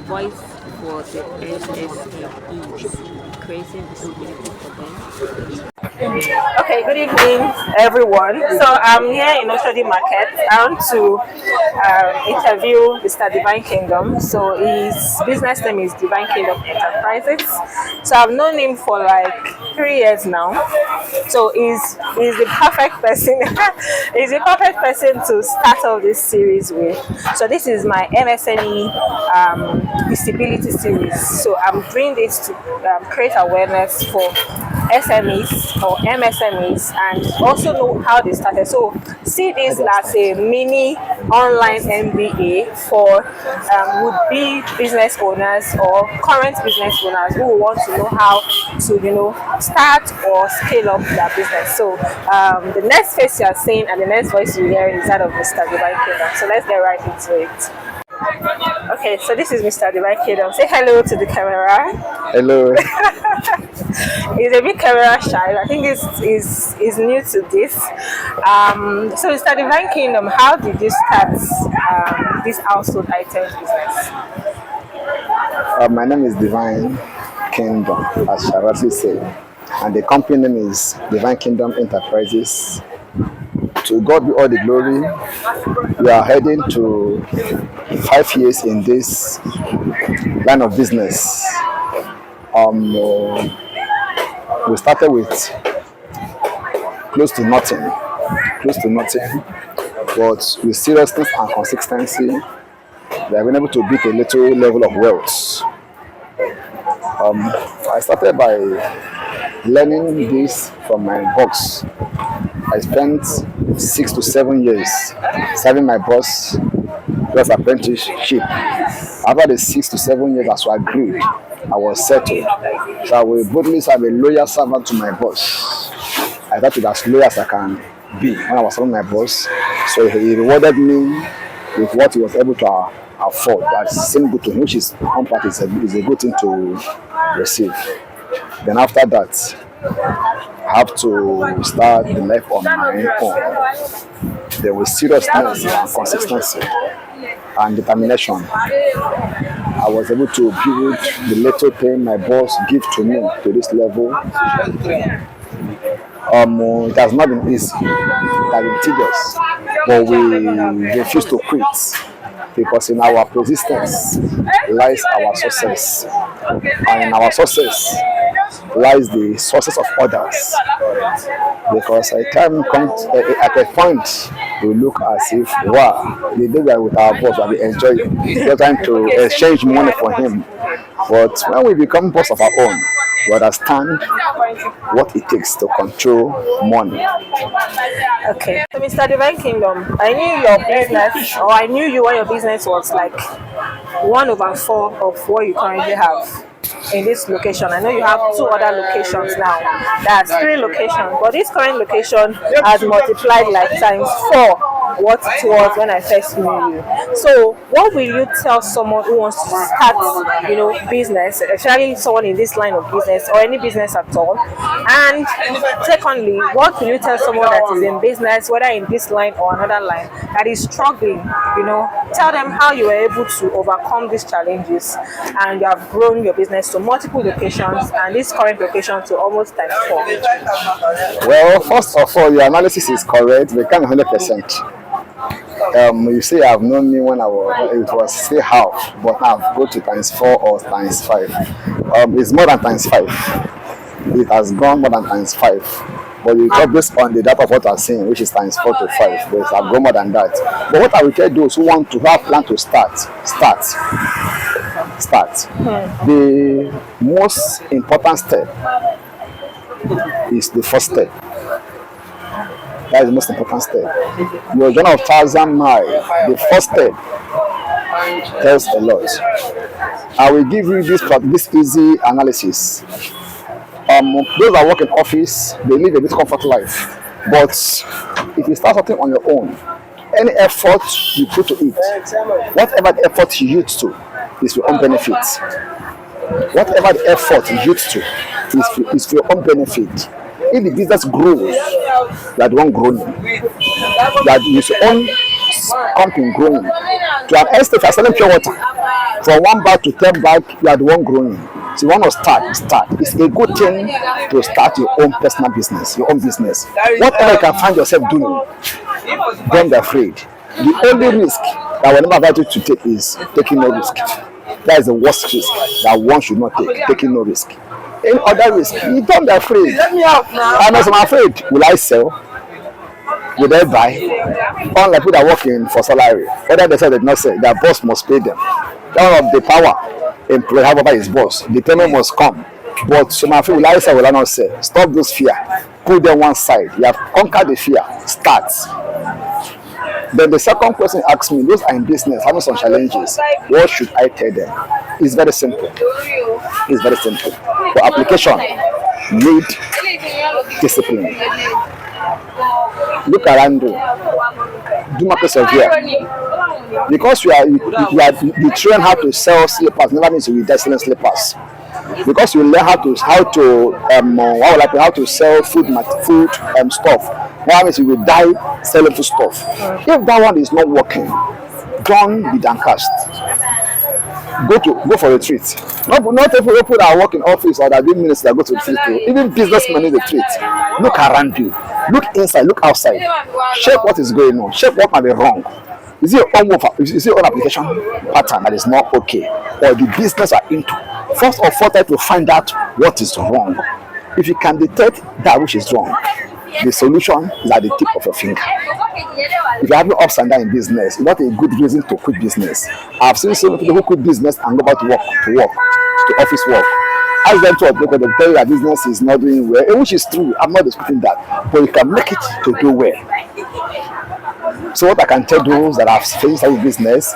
voice for the MSMEs, creating visibility for them. Okay, good evening, everyone. So I'm here in Oshodi Market. I want to interview Mr. Divine Kingdom. So his business name is Divine Kingdom Enterprises. So I've known him for like 3 years now. So he's the perfect person. He's the perfect person to start off this series with. So this is my MSME visibility series. So I'm doing this to create awareness for SMEs or MSMEs and also know how they started. So see this as a mini online MBA for would-be business owners or current business owners who want to know how to start or scale up their business. So the next face you are seeing and the next voice you hear is that of Mr. Divine Kingdom. So let's get right into it. Okay, so this is Mr. Divine Kingdom. Say hello to the camera. Hello. He's a bit camera shy. I think he's new to this. So Mr. Divine Kingdom, how did you start this household items business? My name is Divine Kingdom, as Sharati said, and the company name is Divine Kingdom Enterprises. To God be all the glory. We are heading to 5 years in this line of business. We started with close to nothing, but with seriousness and consistency, we have been able to build a little level of wealth. I started by learning this from my boss. I spent 6 to 7 years serving my boss just apprenticeship. After the 6 to 7 years, as we agreed, I was settled. So I will boldly say I'm a loyal servant to my boss. I thought it as loyal as I can be when I was serving my boss. So he rewarded me with what he was able to afford. That seemed good to him, which is one part is a good thing to receive. Then after that, I have to start the life on my own. There was seriousness and consistency and determination. I was able to build the little thing my boss gave to me to this level. It has not been easy, it has been tedious, but we refuse to quit because in our persistence lies our success, and in our success lies the success of others. Because at a point we look as if, wow, the day we are with our boss, we are enjoying. We are trying to exchange money for him. But when we become boss of our own, we understand what it takes to control money. Okay. So Mr. Divine Kingdom, I knew your business, or I knew you when your business was like 1/4 of what you currently have in this location. I know you have 2 other locations now. That's 3 locations, but this current location has multiplied like ×4 what it was when I first knew you. So what will you tell someone who wants to start, business, especially someone in this line of business or any business at all? And secondly, what will you tell someone that is in business, whether in this line or another line, that is struggling? Tell them how you were able to overcome these challenges and you have grown your business to multiple locations and this current location to almost ×4. Well, first of all, your analysis is correct. We can't 100%. You say I've known me when it was say half, but now I've go to ×4 or ×5. It's more than ×5. It has gone more than ×5. But you talk based on the data of what I'm saying, which is ×4 to 5. But I've gone more than that. But what I will tell those who want to have plan to start. The most important step is the first step. That is the most important step. Your journey of 1,000 miles, the first step tells a lot. I will give you this easy analysis. Those that work in office, they live a bit comfort life. But if you start something on your own, any effort you put to it, whatever the effort you use to, is for your own benefit. Whatever the effort you use to, is for your own benefit. If the business grows, you are the one growing. That is your own company growing. To an extent, if you are selling pure water, From 1 bag to 10 bag, you are the one growing. So you want to start. It's a good thing to start your own personal business, your own business. Whatever you can find yourself doing, don't be afraid. The only risk that will never invite you to take is taking no risk. That is the worst risk that one should not take, taking no risk. Any other risk, you don't be afraid. Unless I'm afraid, will I sell? Will they buy? Unlike people that are working for salary, whether they say they did not sell, their boss must pay them. That one of the power employee have over his boss. The payment must come. But some afraid, will I sell, will I not sell? Stop those fear. Put them one side. You have conquered the fear. Start. Then the second question asks me, those are in business, having some challenges. What should I tell them? It's very simple. It's very simple. For application, need discipline. Look around you. Do not persevere. Because you train how to sell slippers, never means you will buy selling slippers. Because you learn how to sell food stuff. That means you will die selling food stuff. If that one is not working, don't be downcast. Go for a retreat. Not people that are working office or that do minutes that go to retreat. Even businessmen need retreat. Look around you. Look inside. Look outside. Check what is going on. Check what might be wrong. Is it your own application pattern that is not okay, or the business are into? First of all, try to find out what is wrong. If you can detect that which is wrong, the solution is at the tip of your finger. If you're having ups and downs in business, it's not a good reason to quit business. I've seen so many people who quit business and go back to office work. Ask them to update, they tell you that business is not doing well, which is true. I'm not disputing that, but you can make it to do well. So what I can tell those that have finished in business,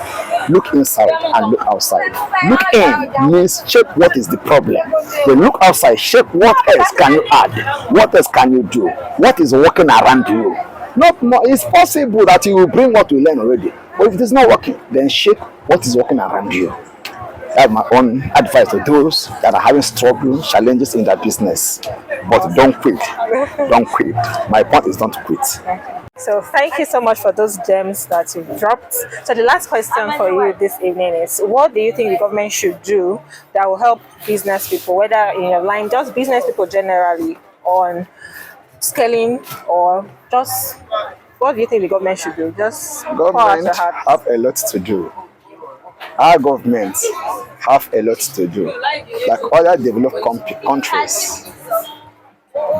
look inside and look outside. Look in means check what is the problem. Then look outside, check what else can you add, what else can you do, what is working around you. It's possible that you will bring what you learn already, but if it is not working, then check what is working around you. That's my own advice to those that are having struggles, challenges in their business. But don't quit. Don't quit. My point is don't quit. So thank you so much for those gems that you've dropped. So the last question for you this evening is, what do you think the government should do that will help business people, whether in your line, just business people generally, on scaling, or just what do you think the government should do? Just government have a lot to do. Our government have a lot to do. Like other developed countries,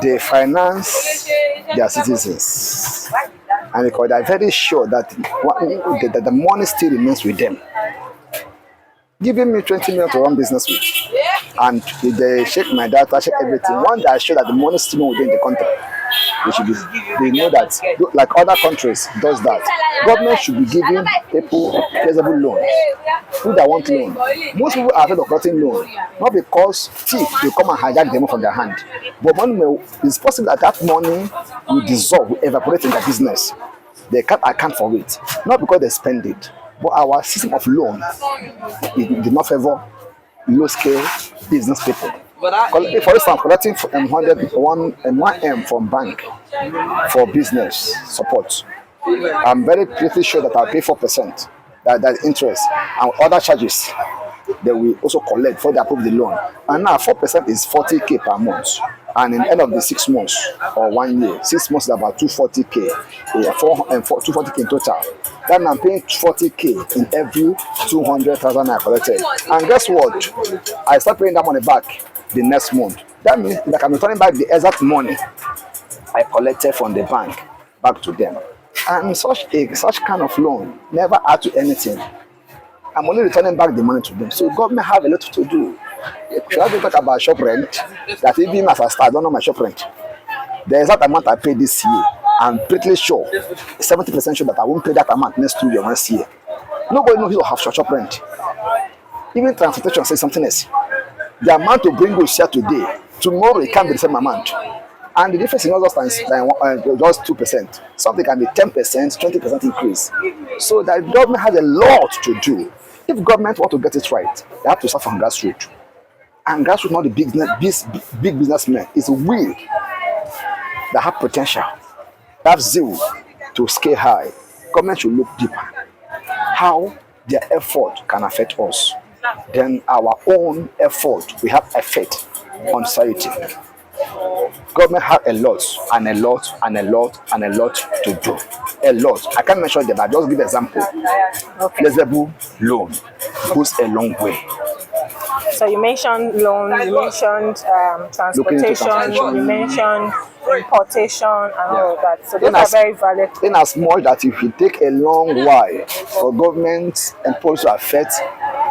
they finance their citizens, and because they are very sure that the money still remains with them. Giving me 20 million to run business with, and if they check my data, check everything, one that is sure that the money is still within the country. They know that, like other countries does that. Government should be giving people feasible loans. Who that want loan? Most people are afraid of getting loan, not because thief will come and hijack them from their hand, but it's possible that money will dissolve, will evaporate in their business. They can't account for it, not because they spend it, but our system of loan it did not favor low-scale business people. For instance, collecting 1M from bank for business support, I'm pretty sure that I'll pay 4%. That interest and other charges that we also collect for the approve the loan. And now 4% is 40k per month. And in the end of the 6 months or 1 year, 6 months is about 240k, 240k in total. Then I'm paying 40k in every 200,000 I collected. And guess what? I start paying that money back the next month. That means that I'm returning back the exact money I collected from the bank back to them. And such kind of loan never add to anything. I'm only returning back the money to them. So government have a lot to do. Should I talk about shop rent? That even as I start, I don't know my shop rent. The exact amount I paid this year, I'm pretty sure, 70% sure that I won't pay that amount next 2 years, next year. Nobody knows who have shop rent. Even transportation says something else. The amount to bring goods here today, tomorrow it can't be the same amount. And the difference is not just 2%. Something can be 10%, 20% increase. So the government has a lot to do. If government want to get it right, they have to start from grassroots. And grassroots not the big businessmen. It's we that have potential, that have zeal to scale high. Government should look deeper. How their effort can affect us. then our own effort we have effect on society. Government have a lot and a lot and a lot and a lot to do. A lot. I can't mention them, but just give example. Okay. Flexible loan goes a long way. So you mentioned loan, you mentioned transportation, you mentioned importation and all of that. So those are very valid. In as much that if it take a long while for government and policy to affect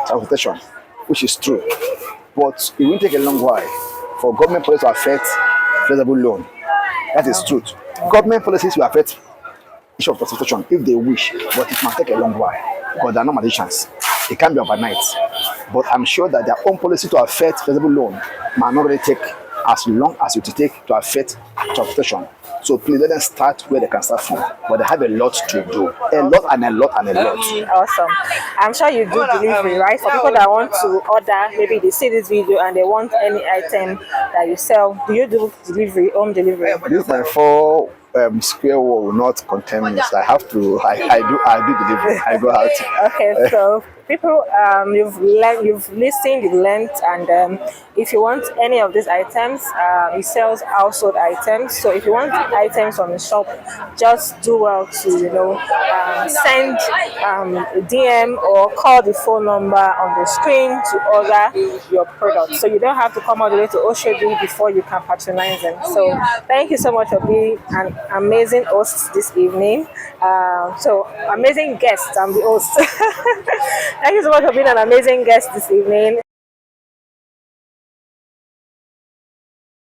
transportation, which is true, but it will take a long while for government policy to affect flexible loan. That is truth. Government policies will affect issue of transportation if they wish, but it might take a long while because they are not magicians. It can be overnight. But I'm sure that their own policy to affect flexible loan might not really take as long as it will take to affect transportation. So please let them start where they can start from. But they have a lot to do. A lot and a lot and a lot. Awesome. I'm sure you do delivery, right? For people that want to order, maybe they see this video and they want any item that you sell. Do you do delivery, home delivery? This is my 4 square wall will not contain me. So I do delivery. I go out. Okay, so people, you've listened, you've learned, and if you want any of these items, he sells household items. So if you want items from the shop, just do well to send a DM or call the phone number on the screen to order your product. So you don't have to come all the way to Oshodi before you can patronize them. So thank you so much for being an amazing host this evening. So amazing guest. I'm the host. Thank you so much for being an amazing guest this evening.